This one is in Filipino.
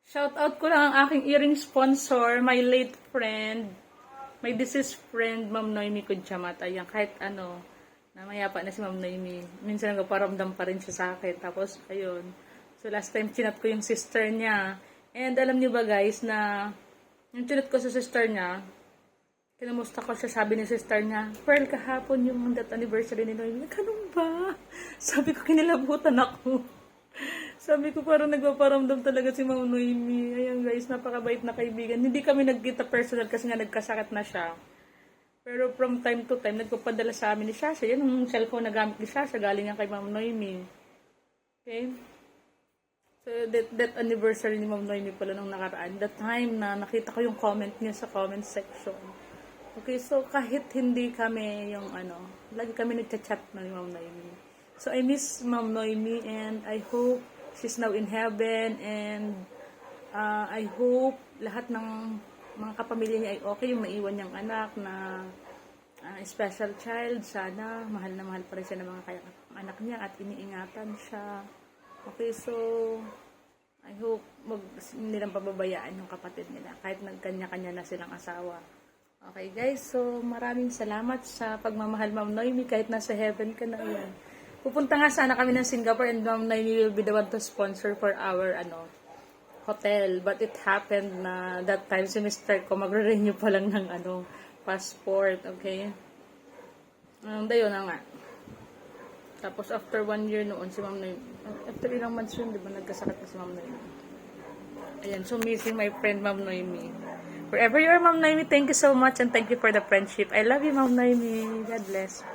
Shout out ko lang ang aking earring sponsor, my late friend, my deceased friend, Ma'am Noemi Kudjamat. Ayan, kahit ano, namayapa na si Ma'am Noemi. Minsan nagpaparamdam pa rin siya sa akin. Tapos, ayun. So, last time, chinat ko yung sister niya. And alam niyo ba guys, na yung chinat ko sa sister niya, kinamusta ko siya, sabi ni sister niya, Pearl, kahapon yung that anniversary ni Noemi. Ganun ba? Sabi ko, kinilabutan ako. Sabi ko, parang nagpaparamdam talaga si Ma'am Noemi. Ayan guys, napakabait na kaibigan. Hindi kami nagkita personal kasi nga nagkasakit na siya. Pero from time to time, nagpapadala sa amin ni Shasha. Yan ang cellphone na gamit ni Shasha, galing yan kay Ma'am Noemi. Okay? So, that anniversary ni Ma'am Noemi pala nung nakaraan. That time na nakita ko yung comment niya sa comment section. Okay, so kahit hindi kami yung lagi kami nagchat-chat na ni Ma'am Noemi. So, I miss Ma'am Noemi and I hope she's now in heaven and I hope lahat ng mga kapamilya niya ay okay, yung maiwan niyang anak na special child. Sana mahal na mahal pa rin siya ng mga anak niya at iniingatan siya. Okay, so I hope hindi lang pababayaan yung kapatid nila kahit nagkanya-kanya na silang asawa. Okay guys, so maraming salamat sa pagmamahal Ma'am Noemi kahit nasa heaven ka na yan. Pupunta nga sana kami ng Singapore and Ma'am Noemi will be the one to sponsor for our hotel. But it happened na that time si Mr. ko magre-renew pa lang ng passport. Okay? Dayon na nga. Tapos after 1 year noon si Ma'am Noemi. After ilang months yun, di ba nagkasakit na si Ma'am Noemi. Ayan, so missing my friend Ma'am Noemi. Wherever you are Ma'am Noemi, thank you so much and thank you for the friendship. I love you Ma'am Noemi. God bless.